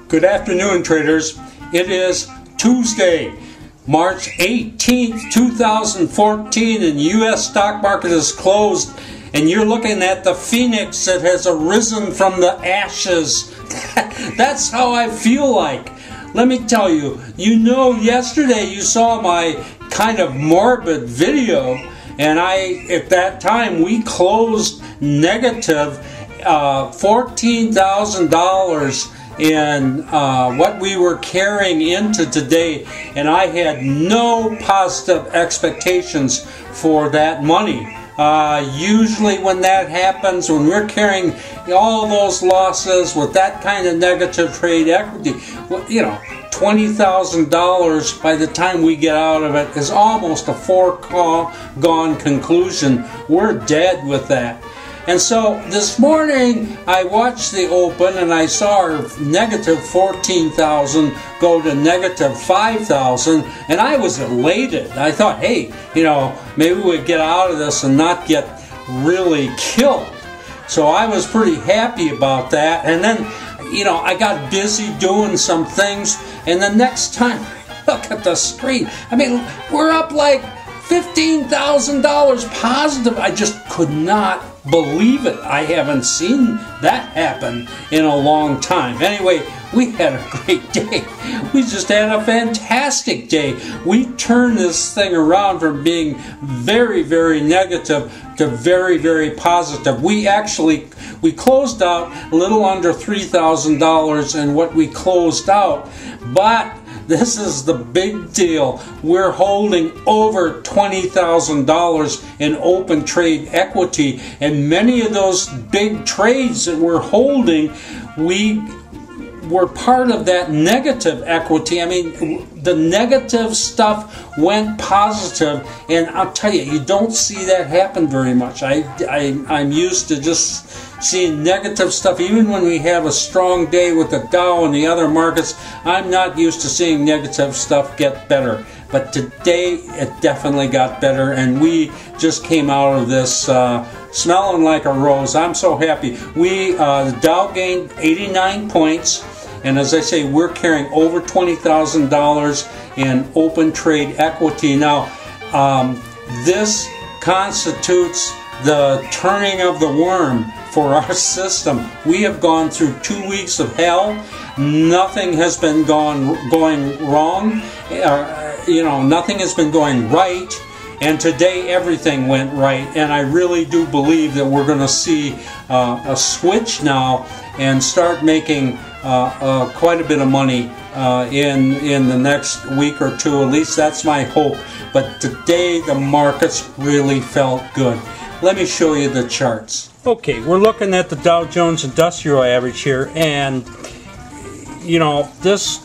Good afternoon, traders. It is Tuesday, March 18th, 2014, and U.S. stock market is closed, and you're looking at the phoenix that has arisen from the ashes. That's how I feel like. Let me tell you, yesterday you saw my kind of morbid video, and at that time, we closed negative $14,000 in what we were carrying into today, and I had no positive expectations for that money. Usually when that happens, when we're carrying all those losses with that kind of negative trade equity, $20,000 by the time we get out of it is almost a foregone conclusion. We're dead with that. And so this morning I watched the open and I saw our negative 14,000 go to negative 5,000, and I was elated. I thought, hey, maybe we'd get out of this and not get really killed. So I was pretty happy about that. And then, I got busy doing some things, and the next time I look at the screen, we're up like $15,000 positive. I just could not believe it. I haven't seen that happen in a long time. Anyway, we had a great day. We just had a fantastic day. We turned this thing around from being very, very negative to very, very positive. We closed out a little under $3,000 in what we closed out, but this is the big deal. We're holding over $20,000 in open trade equity, and many of those big trades that we're holding, we were part of that negative equity. The negative stuff went positive, and I'll tell you, you don't see that happen very much. I'm used to just seeing negative stuff. Even when we have a strong day with the Dow and the other markets, I'm not used to seeing negative stuff get better. But today, it definitely got better, and we just came out of this smelling like a rose. I'm so happy. The Dow gained 89 points. And as I say, we're carrying over $20,000 in open trade equity. Now, this constitutes the turning of the worm for our system. We have gone through 2 weeks of hell. Nothing has been going wrong. Nothing has been going right. And today everything went right. And I really do believe that we're going to see a switch now and start making quite a bit of money in the next week or two. At least that's my hope. But today the markets really felt good. Let me show you the charts. Okay, we're looking at the Dow Jones Industrial Average here, and this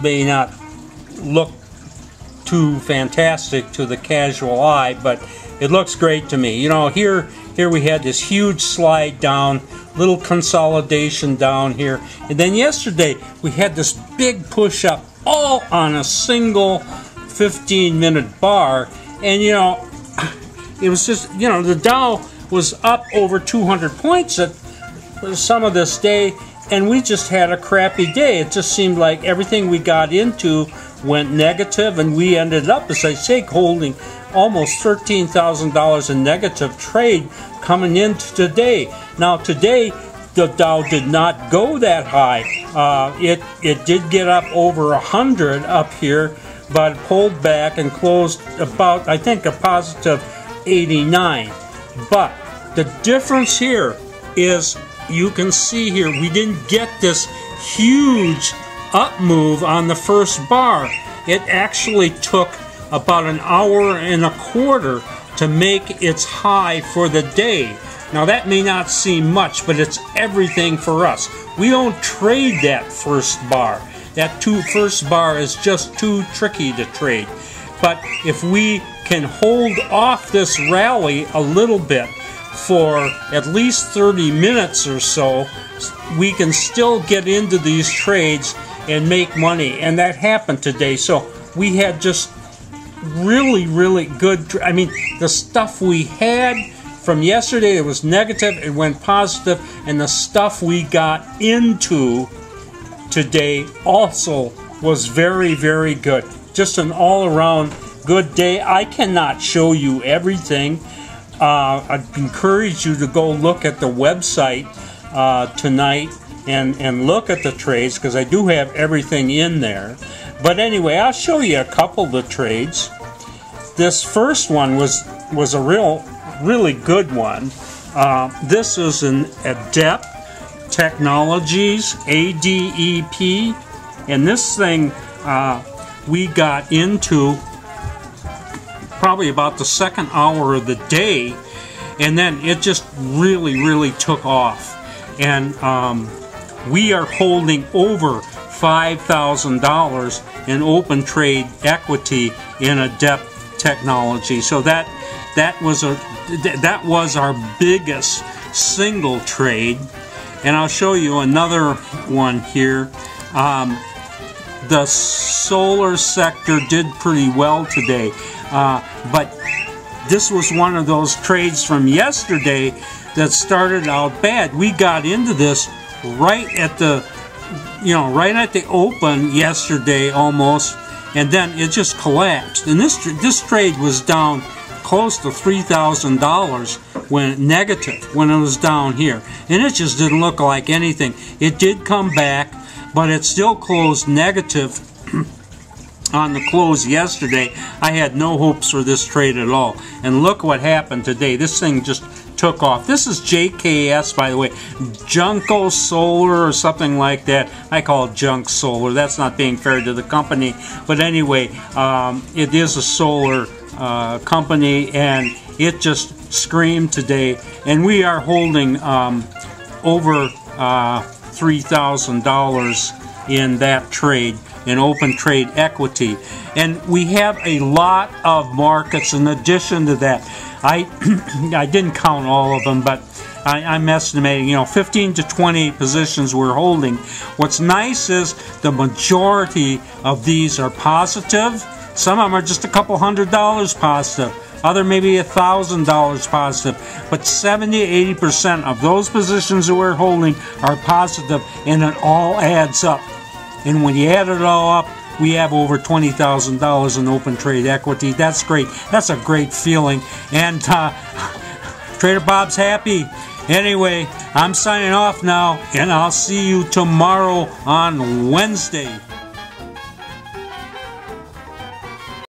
may not look too fantastic to the casual eye, but it looks great to me. Here we had this huge slide down, little consolidation down here, and then yesterday we had this big push up all on a single 15-minute bar, and it was just, the Dow was up over 200 points at some of this day, and we just had a crappy day. It just seemed like everything we got into went negative, and we ended up, as I say, holding almost $13,000 in negative trade coming into today. Now today, the Dow did not go that high. It did get up over 100 up here, but pulled back and closed about, I think, a positive 89. But the difference here is, you can see here, we didn't get this huge up move on the first bar. It actually took about an hour and a quarter to make its high for the day. Now that may not seem much, but it's everything for us. We don't trade that first bar. That first bar is just too tricky to trade. But if we can hold off this rally a little bit for at least 30 minutes or so, we can still get into these trades and make money. And that happened today. So we had just really, really good. The stuff we had from yesterday, it was negative, it went positive, and the stuff we got into today also was very, very good. Just an all-around good day. I cannot show you everything. I'd encourage you to go look at the website tonight and look at the trades, because I do have everything in there. But anyway, I'll show you a couple of the trades. This first one was a really good one. This is an Adept Technologies, ADEP, and this thing we got into probably about the second hour of the day, and then it just really took off. And we are holding over $5,000 in open trade equity in Adept Technology. So that was our biggest single trade. And I'll show you another one here. The solar sector did pretty well today, but this was one of those trades from yesterday that started out bad. We got into this right at the open yesterday almost, and then it just collapsed. And this trade was down close to $3,000 when negative, when it was down here, and it just didn't look like anything. It did come back, but it still closed negative on the close yesterday. I had no hopes for this trade at all, and look what happened today. This thing just took off. This is JKS, by the way, Junko Solar or something like that. I call it Junk Solar. That's not being fair to the company, but anyway, it is a solar company, and it just screamed today, and we are holding over $3,000 in that trade, in open trade equity. And we have a lot of markets in addition to that. I didn't count all of them, but I'm estimating, 15 to 20 positions we're holding. What's nice is the majority of these are positive. Some of them are just a couple $100 positive. Other maybe $1,000 positive. But 70–80% of those positions that we're holding are positive, and it all adds up. And when you add it all up, we have over $20,000 in open trade equity. That's great. That's a great feeling. And Trader Bob's happy. Anyway, I'm signing off now, and I'll see you tomorrow on Wednesday.